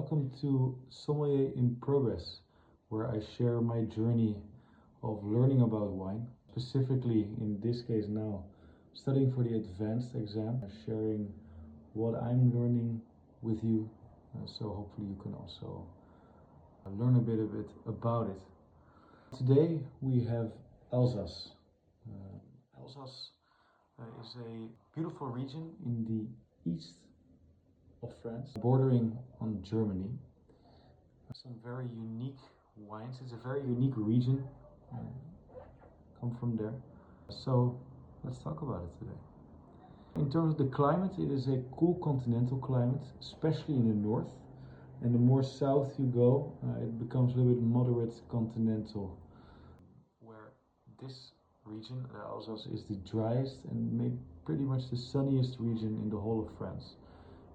welcome to Sommelier in Progress, where I share my journey of learning about wine, specifically in this case now, studying for the advanced exam, sharing what I'm learning with you, so hopefully you can also learn a bit about it. Today we have Alsace. Alsace is a beautiful region in the east of France, bordering on Germany. Some very unique wines. It's a very unique region. Come from there. So let's talk about it today. In terms of the climate, it is a cool continental climate, especially in the north. And the more south you go, it becomes a little bit moderate continental, where this region, Alsace, is the driest and maybe pretty much the sunniest region in the whole of France.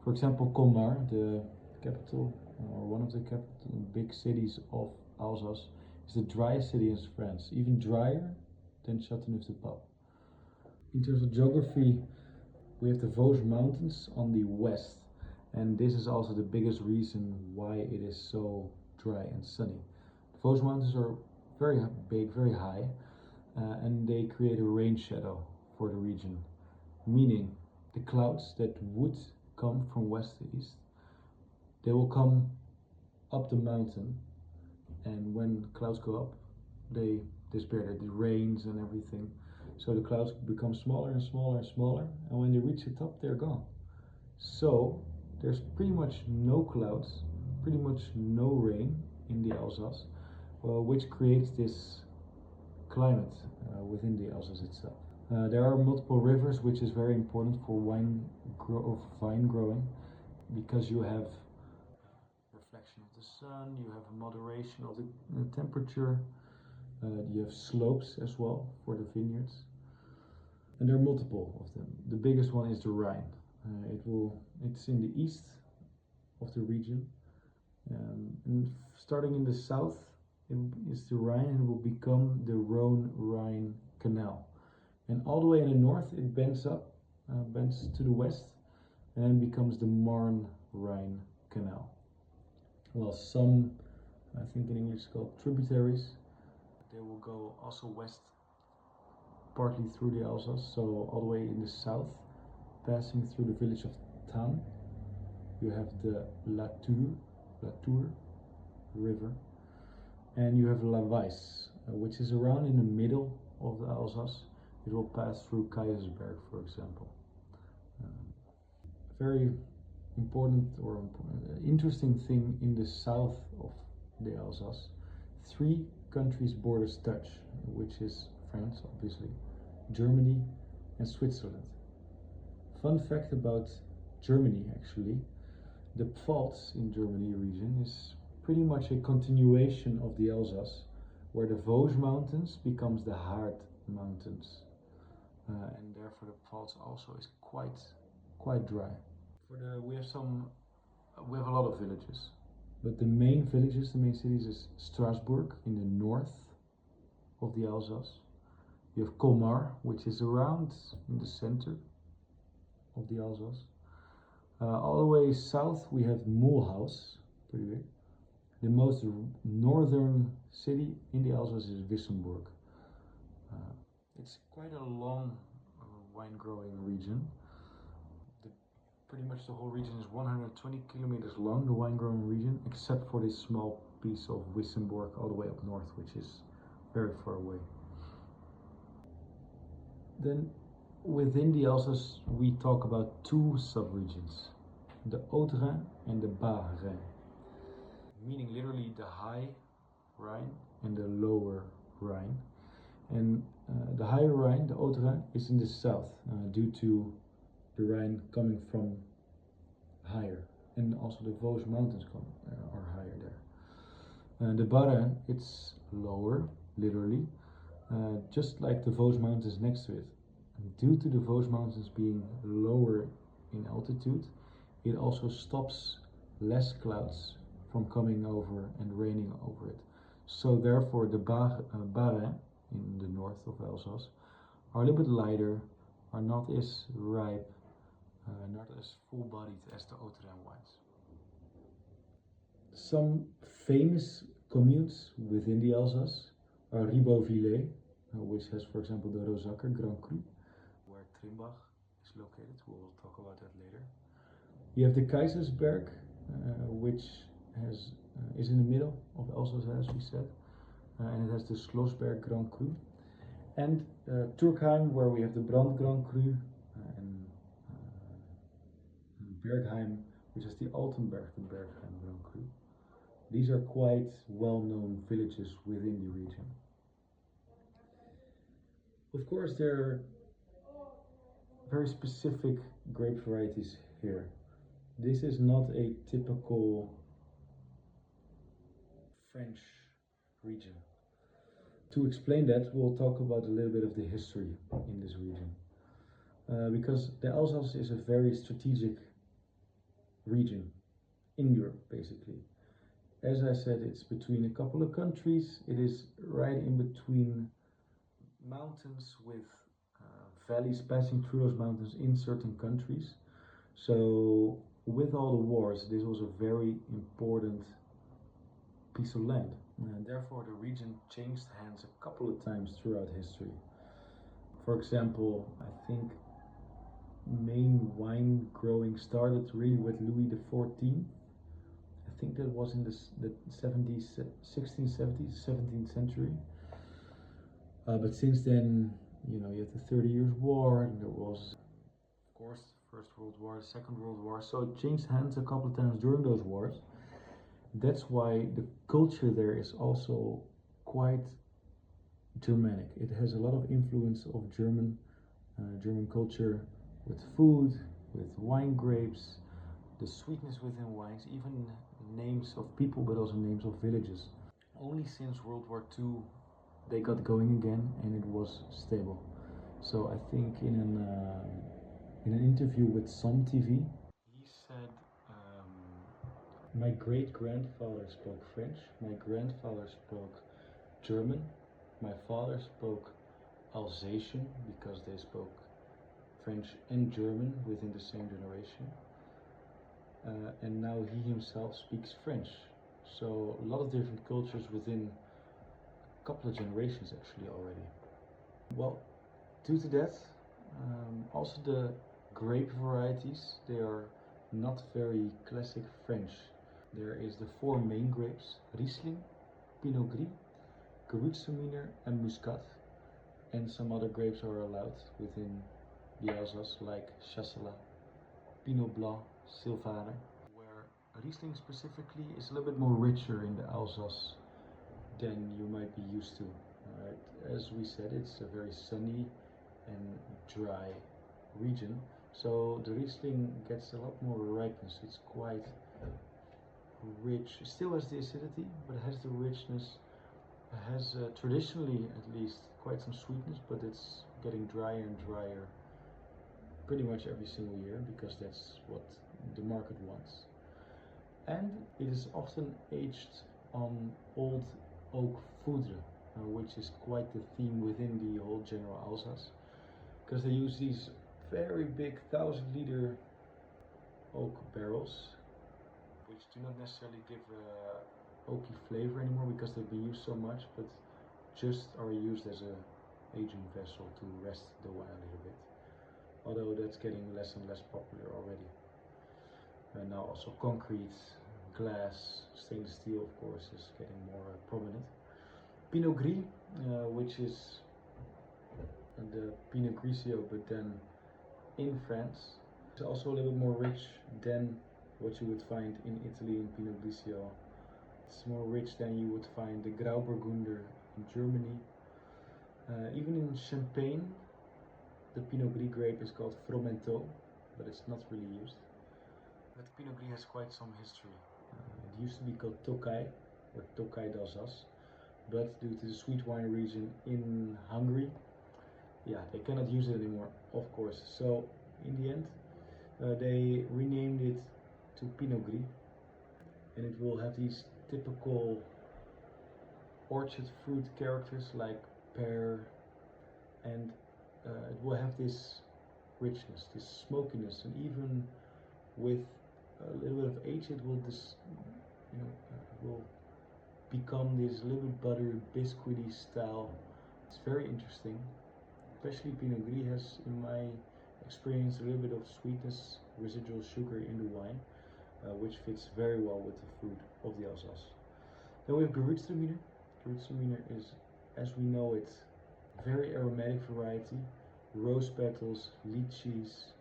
For example, Colmar, the capital, or one of the big cities of Alsace, is the driest city in France, even drier than Châteauneuf-du-Pape. In terms of geography, we have the Vosges Mountains on the west, and this is also the biggest reason why it is so dry and sunny. The Vosges Mountains are very big, very high, and they create a rain shadow for the region, meaning the clouds that would come from west to east, they will come up the mountain, and when clouds go up, they disappear. It rains and everything, so the clouds become smaller and smaller and smaller, and when they reach the top, they're gone. So there's pretty much no clouds, pretty much no rain in the Alsace, which creates this climate within the Alsace itself. There are multiple rivers, which is very important for vine growing, because you have reflection of the sun, you have a moderation of the temperature, you have slopes as well for the vineyards, and there are multiple of them. The biggest one is the Rhine. It's in the east of the region, and starting in the south is the Rhine, and it will become the Rhone-Rhine Canal. And all the way in the north, it bends to the west, and then becomes the Marne-Rhine Canal. Well, some, I think in English called tributaries, they will go also west, partly through the Alsace, so all the way in the south, passing through the village of Thann. You have the Latour River, and you have La Weiss, which is around in the middle of the Alsace. It will pass through Kaysersberg, for example. Very important or interesting thing in the south of the Alsace, 3 countries borders touch, which is France, obviously, Germany, and Switzerland. Fun fact about Germany, actually, the Pfalz in Germany region is pretty much a continuation of the Alsace, where the Vosges Mountains becomes the Hard Mountains. And therefore the Pfalz also is quite dry. We have a lot of villages, but the main cities is Strasbourg in the north of the Alsace. You have Colmar, which is around in the center of the Alsace. All the way south we have Mulhouse, pretty big. The most northern city in the Alsace is Wissembourg. It's quite a long wine growing region. Pretty much the whole region is 120 kilometers long, the wine growing region, except for this small piece of Wissembourg all the way up north, which is very far away. Then within the Alsace we talk about 2 subregions, the Haut-Rhin and the Bas-Rhin, meaning literally the high Rhine and the lower Rhine. And the higher Rhine, the Haut-Rhin, is in the south due to the Rhine coming from higher, and also the Vosges Mountains are higher there. The Bas-Rhin, it's lower, literally, just like the Vosges Mountains next to it. And due to the Vosges Mountains being lower in altitude, it also stops less clouds from coming over and raining over it. So therefore the Bas-Rhin in the north of Alsace are a little bit lighter, are not as ripe, not as full-bodied as the Haut-Rhin wines. Some famous communes within the Alsace are Ribeauvillé, which has, for example, the Rosacker Grand Cru, where Trimbach is located. We will talk about that later. You have the Kaisersberg, which is in the middle of Alsace, as we said, and it has the Schlossberg Grand Cru. And Turkheim, where we have the Brand Grand Cru, and Bergheim, which is the Altenberg, the Bergheim Grand Cru. These are quite well-known villages within the region. Of course, there are very specific grape varieties here. This is not a typical French region. To explain that, we'll talk about a little bit of the history in this region. Because the Alsace is a very strategic region in Europe, basically. As I said, it's between a couple of countries. It is right in between mountains with valleys passing through those mountains in certain countries. So with all the wars, this was a very important piece of land. And therefore, the region changed hands a couple of times throughout history. For example, I think main wine growing started really with Louis XIV. I think that was in the 16th, 70s, 17th century. But since then, you have the 30 Years' War, and there was, of course, the First World War, the Second World War. So it changed hands a couple of times during those wars. That's why the culture there is also quite Germanic. It has a lot of influence of German culture, with food, with wine grapes, the sweetness within wines, even names of people, but also names of villages. Only since World War II they got going again, and it was stable. So I think in an interview with Some TV, he said, my great-grandfather spoke French, my grandfather spoke German, my father spoke Alsatian, because they spoke French and German within the same generation. And now he himself speaks French. So a lot of different cultures within a couple of generations actually already. Well, due to that, also the grape varieties, they are not very classic French. There is the four main grapes: Riesling, Pinot Gris, Gewürztraminer and Muscat. And some other grapes are allowed within the Alsace, like Chasselas, Pinot Blanc, Sylvaner, where Riesling specifically is a little bit more richer in the Alsace than you might be used to. As we said, it's a very sunny and dry region, so the Riesling gets a lot more ripeness. It's quite rich, it still has the acidity, but it has the richness. It has traditionally, at least, quite some sweetness, but it's getting drier and drier pretty much every single year, because that's what the market wants. And it is often aged on old oak foudre, which is quite the theme within the whole general Alsace, because they use these very big 1,000-liter oak barrels, which do not necessarily give a oaky flavor anymore because they've been used so much, but just are used as a aging vessel to rest the wine a little bit. Although that's getting less and less popular already. And now also concrete, glass, stainless steel, of course, is getting more prominent. Pinot Gris, which is the Pinot Grigio, but then in France, is also a little bit more rich than what you would find in Italy in Pinot Grigio. It's more rich than you would find the Grauburgunder in Germany. Even in Champagne, the Pinot Gris grape is called Fromenteau, but it's not really used. But Pinot Gris has quite some history. It used to be called Tokaj, or Tokaj d'Alsace, but due to the sweet wine region in Hungary, they cannot use it anymore, of course. So in the end, they renamed it to Pinot Gris, and it will have these typical orchard fruit characters like pear, and it will have this richness, this smokiness, and even with a little bit of age, it will become this little bit buttery, biscuity style. It's very interesting. Especially Pinot Gris has, in my experience, a little bit of sweetness, residual sugar in the wine, which fits very well with the food of the Alsace. Then we have Gewürztraminer. Gewürztraminer is, as we know it, very aromatic variety. Rose petals, lychees,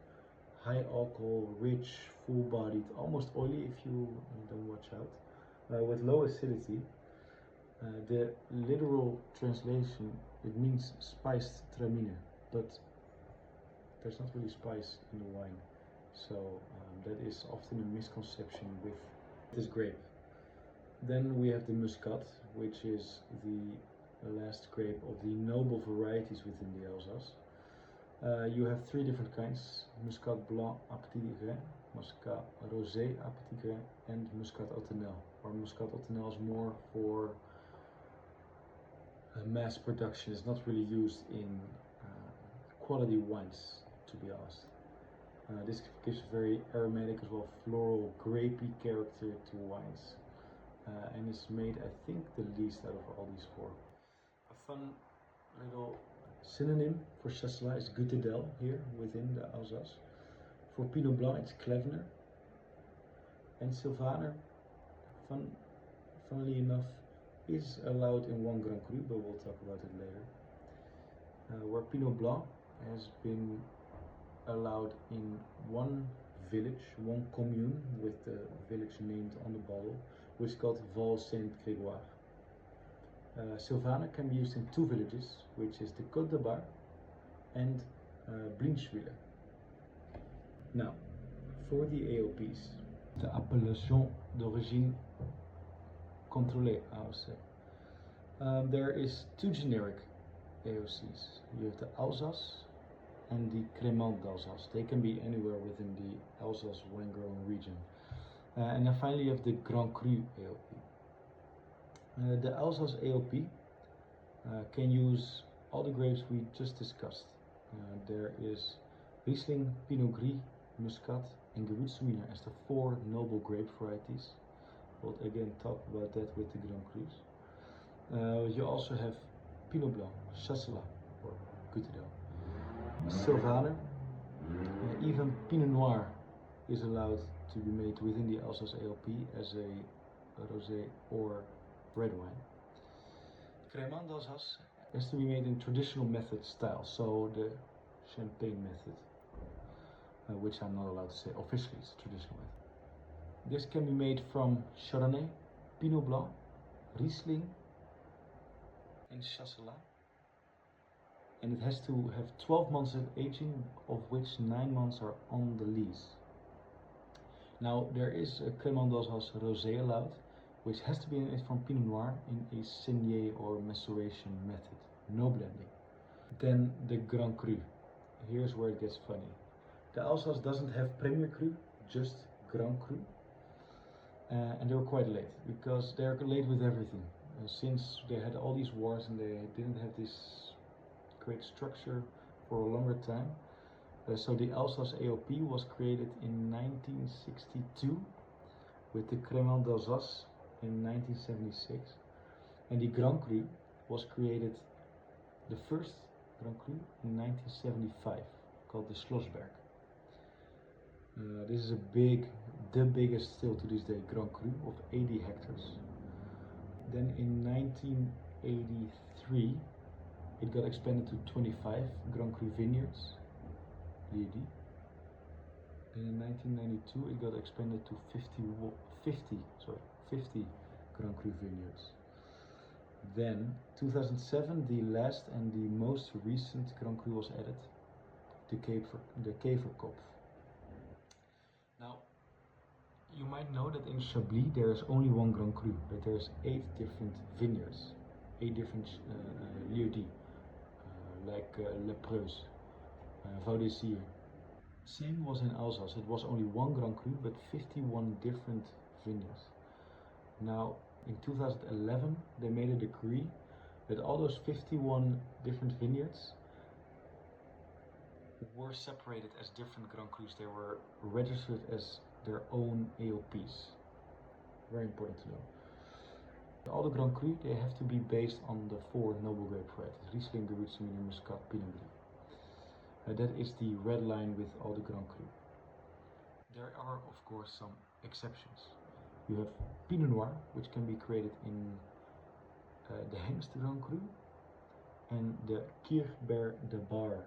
high alcohol, rich, full-bodied, almost oily if you don't watch out, with low acidity. The literal translation, it means spiced traminer, but there's not really spice in the wine, so that is often a misconception with this grape. Then we have the Muscat, which is the last grape of the noble varieties within the Alsace. You have three different kinds: Muscat Blanc à Petit Grain, Muscat Rosé à Petit Grain, and Muscat Autumnal. Or Muscat Autumnal is more for mass production. It's not really used in quality wines, to be honest. This gives very aromatic as well, floral, grapey character to wines, and is made, I think, the least out of all these four. A fun little synonym for Chasselas is Gutedel here within the Alsace. For Pinot Blanc it's Klevner, and Sylvaner, funnily enough, is allowed in one Grand Cru, but we'll talk about it later. Where Pinot Blanc has been allowed in one village, one commune, with the village named on the bottle, which is called Val Saint-Grégoire. Sylvaner can be used in two villages, which is the Côte de Bar and Blinchwiller. Now, for the AOPs, the appellation d'origine contrôlée, I would say. There is two generic AOCs. You have the Alsace and the Crémant d'Alsace. They can be anywhere within the Alsace wine growing region. And then finally you have the Grand Cru AOP. The Alsace AOP can use all the grapes we just discussed. There is Riesling, Pinot Gris, Muscat and Gewürztraminer as the four noble grape varieties. We'll again talk about that with the Grand Crus. You also have Pinot Blanc, Chasselas or Gutedel, Sylvaner, even Pinot Noir is allowed to be made within the Alsace AOP as a rosé or red wine. Crémant d'Alsace has to be made in traditional method style, so the champagne method, which I'm not allowed to say officially, it's traditional method. This can be made from Chardonnay, Pinot Blanc, Riesling and Chasselas. And it has to have 12 months of aging, of which 9 months are on the lees. Now there is a Crémant d'Alsace Rosé allowed, which has to be made from Pinot Noir in a saignée or maceration method, no blending. Then the Grand Cru. Here's where it gets funny. The Alsace doesn't have Premier Cru, just Grand Cru. And they were quite late, because they're late with everything. Since they had all these wars and they didn't have this great structure for a longer time. So the Alsace AOP was created in 1962 with the Crémant d'Alsace in 1976, and the Grand Cru was created, the first Grand Cru, in 1975, called the Schlossberg. This is the biggest still to this day Grand Cru of 80 hectares. Then in 1983 it got expanded to 25 Grand Cru vineyards, and in 1992 it got expanded to 50 Grand Cru vineyards. Then 2007 the last and the most recent Grand Cru was added, the Keverkopf. Now you might know that in Chablis there is only one Grand Cru, but there's 8 different vineyards, 8 different lieux-dits, like Le Preuse, Vaudésir. Same was in Alsace. It was only one Grand Cru, but 51 different vineyards. Now, in 2011, they made a decree that all those 51 different vineyards were separated as different Grand Crus. They were registered as their own AOPs. Very important to know. All the Grand Cru, they have to be based on the 4 noble grape varieties: Riesling, Gewürztraminer, Muscat, Pinot Gris. That is the red line with all the Grand Cru. There are, of course, some exceptions. You have Pinot Noir, which can be created in the Hengst Grand Cru and the Kirchberg de Bar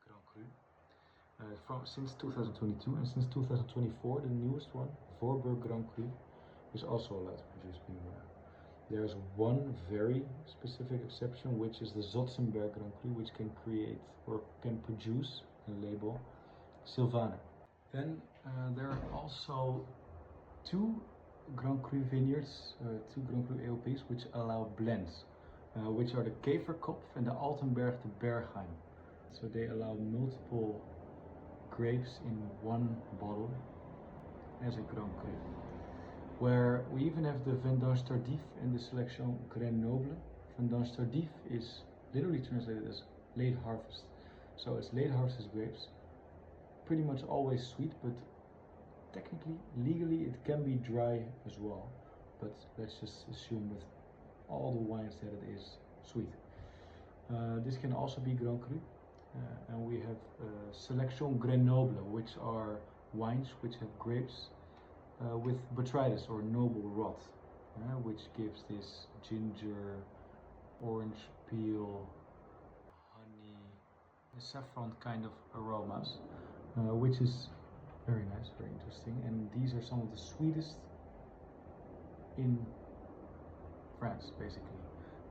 Grand Cru. Since 2022 and since 2024, the newest one, Voorburg Grand Cru, is also allowed to produce Pinot Noir. There is one very specific exception, which is the Zotzenberg Grand Cru, which can create or can produce and label Sylvaner. Then there are also 2 Grand Cru vineyards, 2 Grand Cru AOPs, which allow blends, which are the Keverkopf and the Altenberg de Bergheim. So they allow multiple grapes in one bottle as a Grand Cru. Where we even have the Vendange Tardif and the Selection Grenoble. Vendange Tardif is literally translated as late harvest. So it's late harvest grapes, pretty much always sweet, but technically, legally, it can be dry as well. But let's just assume with all the wines that it is sweet. This can also be Grand Cru. And we have Selection Grenoble, which are wines which have grapes with botrytis or noble rot, which gives this ginger, orange peel, honey, saffron kind of aromas, which is very nice, very interesting. And these are some of the sweetest in France, basically,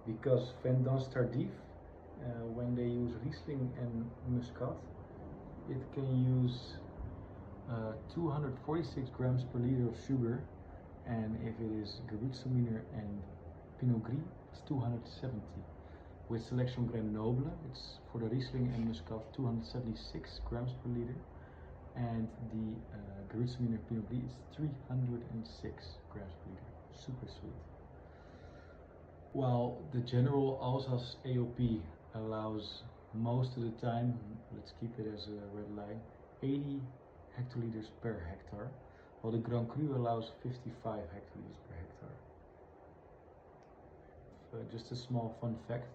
because Vendange Tardif, when they use Riesling and Muscat, it can use 246 grams per liter of sugar, and if it is Gewürztraminer and Pinot Gris, it's 270. With Selection Grenoble, it's for the Riesling and Muscat 276 grams per liter, and the Gewürztraminer Pinot Gris is 306 grams per liter. Super sweet. While the general Alsace AOP allows most of the time, let's keep it as a red line, 80 hectoliters per hectare, while the Grand Cru allows 55 hectoliters per hectare. Just a small fun fact,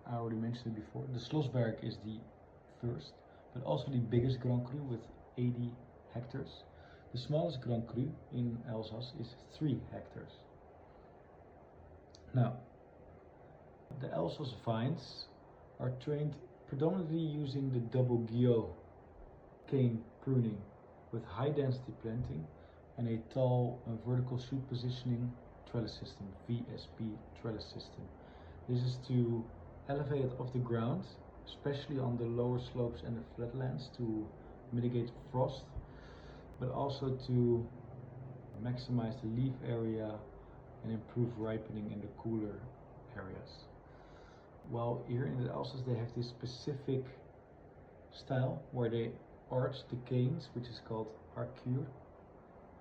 I already mentioned it before, the Schlossberg is the first, but also the biggest Grand Cru with 80 hectares. The smallest Grand Cru in Alsace is 3 hectares. Now, the Alsace vines are trained predominantly using the double Guyot cane pruning with high density planting and a tall vertical shoot positioning trellis system, VSP trellis system. This is to elevate it off the ground, especially on the lower slopes and the flatlands, to mitigate frost, but also to maximize the leaf area and improve ripening in the cooler areas. Well, here in the Alsace they have this specific style where they arch the canes, which is called arcure,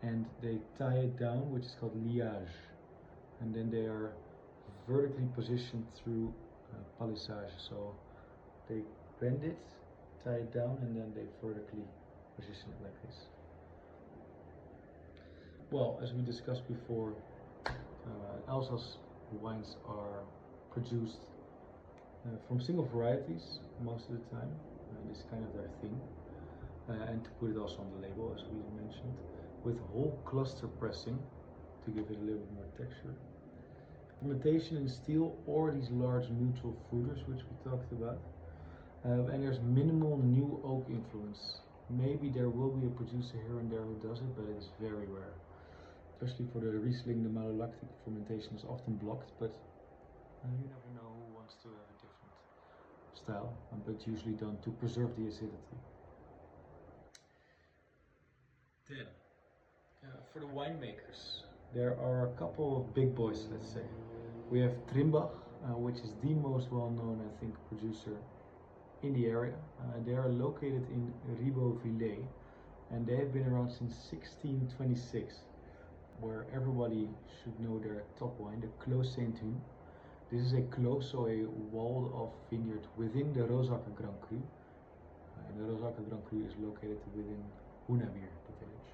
and they tie it down, which is called liage, and then they are vertically positioned through palissage. So they bend it, tie it down, and then they vertically position it like this. Well, as we discussed before, Alsace wines are produced from single varieties most of the time. This is kind of their thing. And to put it also on the label, as we mentioned, with whole cluster pressing to give it a little bit more texture. Fermentation in steel or these large neutral fruiters, which we talked about. And there's minimal new oak influence. Maybe there will be a producer here and there who does it, but it is very rare. Especially for the Riesling, the malolactic fermentation is often blocked, but you never know who wants to have a different style, but usually done to preserve the acidity. Then, for the winemakers, there are a couple of big boys, let's say. We have Trimbach, which is the most well-known, I think, producer in the area. They are located in Ribeauvillé, and they have been around since 1626, where everybody should know their top wine, the Clos Saint-Hune. This is a clos, so a walled-off vineyard within the Rosacker Grand Cru. And the Rosacker Grand Cru is located within Hoenawier, the village.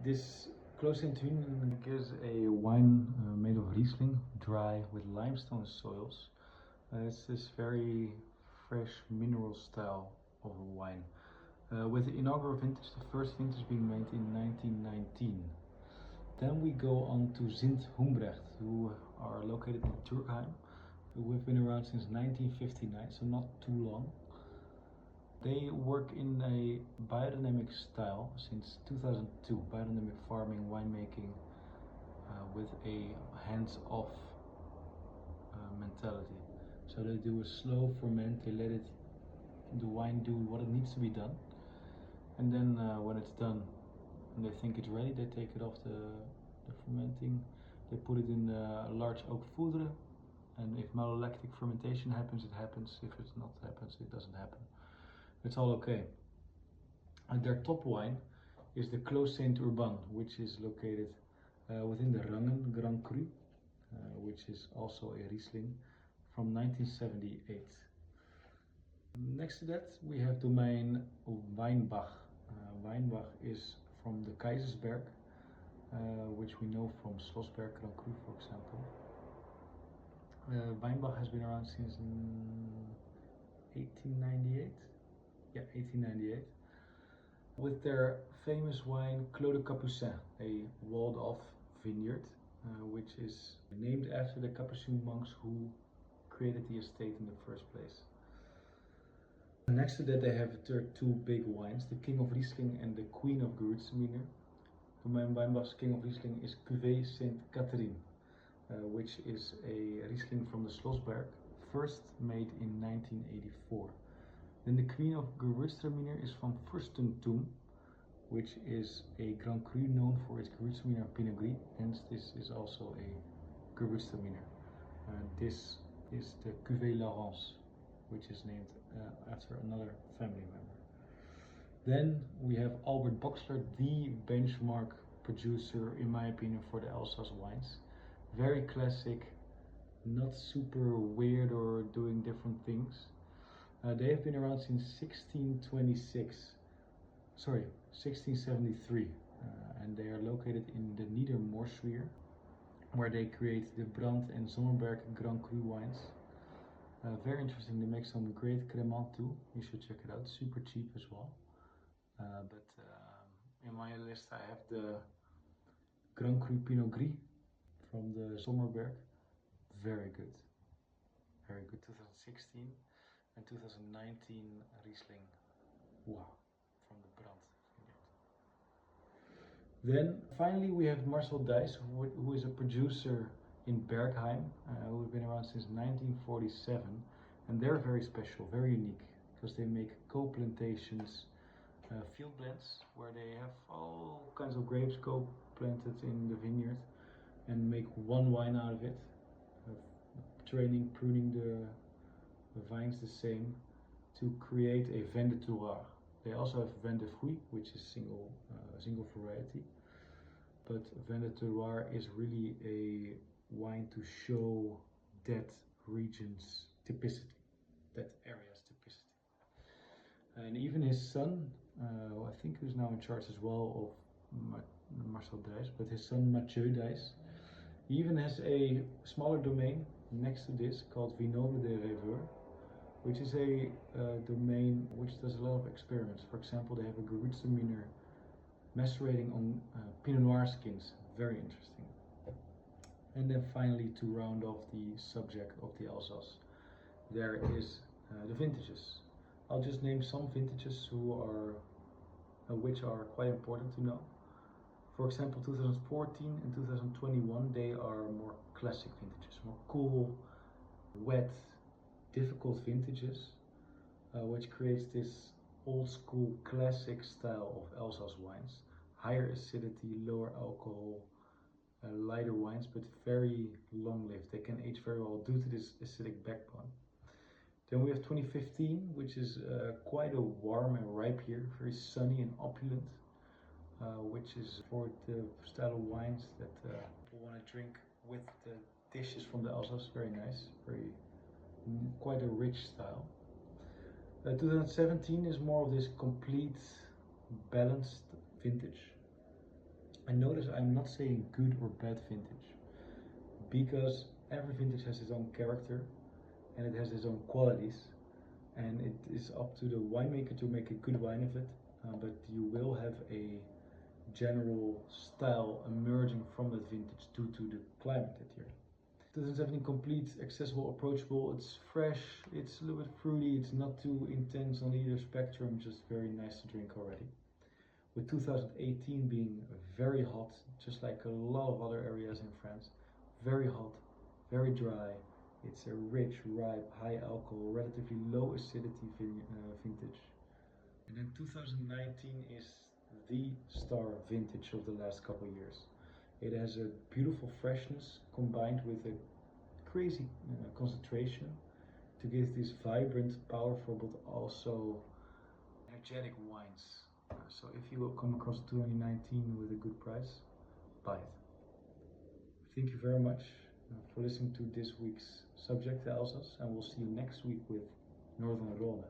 This Close in Twin is a wine made of Riesling, dry with limestone soils. It's this very fresh mineral style of a wine. With the inaugural vintage, the first vintage being made in 1919. Then we go on to Sint Humbrecht, who are located in Turkheim, who have been around since 1959, so not too long. They work in a biodynamic style since 2002, biodynamic farming, winemaking, with a hands-off mentality. So they do a slow ferment, they let the wine do what it needs to be done, and then when it's done and they think it's ready, they take it off the fermenting, they put it in a large oak foudre, and if malolactic fermentation happens, it happens. If it's not happens, it doesn't happen. It's all okay. And their top wine is the Clos Saint Urban, which is located within the Rangen Grand Cru, which is also a Riesling from 1978. Next to that we have Domain Weinbach. Weinbach is from the Keizersberg, which we know from Schlossberg Grand Cru, for example. Weinbach has been around since 1898. Yeah, 1898. With their famous wine Clos de Capucin, a walled-off vineyard, which is named after the Capuchin monks who created the estate in the first place. Next to that they have their two big wines, the King of Riesling and the Queen of Gewürztraminer. Domain Weinbach's King of Riesling is Cuvée Saint Catherine, which is a Riesling from the Schlossberg, first made in 1984. Then the Queen of Gewürztraminer is from Fürstentum, which is a Grand Cru known for its Gewürztraminer Pinot Gris, hence this is also a Gewürztraminer. This is the Cuvée Laurence, which is named after another family member. Then we have Albert Boxler, the benchmark producer, in my opinion, for the Alsace wines. Very classic, not super weird or doing different things. They have been around since 1673, and they are located in the Niedermorschwier, where they create the Brandt and Sommerberg Grand Cru wines. Very interesting, they make some great Cremant too, you should check it out, super cheap as well. But in my list I have the Grand Cru Pinot Gris from the Sommerberg, very good, 2016, and 2019 Riesling, wow, from the Brandt vineyard. Then finally we have Marcel Dijs, who is a producer in Bergheim, who have been around since 1947, and they're very special, very unique, because they make co-plantations, field blends, where they have all kinds of grapes co-planted in the vineyard and make one wine out of it, training, pruning the vines the same to create a vin de terroir. They also have vin de fruit, which is single variety, but vin de terroir is really a wine to show that region's typicity, that area's typicity. And even his son, I think who's now in charge as well of Marcel Dijs, but his son Mathieu Dijs, he even has a smaller domain next to this called Vignoble des Rêveurs, which is a domain which does a lot of experiments. For example, they have a Gewürztraminer macerating on Pinot Noir skins, very interesting. And then finally, to round off the subject of the Alsace, there is the vintages. I'll just name some vintages which are quite important to know. For example, 2014 and 2021, they are more classic vintages, more cool, wet, difficult vintages, which creates this old school classic style of Alsace wines. Higher acidity, lower alcohol, lighter wines, but very long-lived. They can age very well due to this acidic backbone. Then we have 2015, which is quite a warm and ripe year, very sunny and opulent, which is for the style of wines that people want to drink with the dishes from the Alsace. Very nice, quite a rich style. 2017 is more of this complete, balanced vintage. And notice I'm not saying good or bad vintage, because every vintage has its own character and it has its own qualities, and it is up to the winemaker to make a good wine of it. But you will have a general style emerging from that vintage due to the climate that year. 2017 complete, accessible, approachable. It's fresh, it's a little bit fruity, it's not too intense on either spectrum, just very nice to drink already. With 2018 being very hot, just like a lot of other areas in France. Very hot, very dry. It's a rich, ripe, high alcohol, relatively low acidity vintage. And then 2019 is the star vintage of the last couple of years. It has a beautiful freshness combined with a crazy concentration to give these vibrant, powerful, but also energetic wines. So if you will come across 2019 with a good price, buy it. Thank you very much for listening to this week's subject, Alsace, and we'll see you next week with Northern Rhone.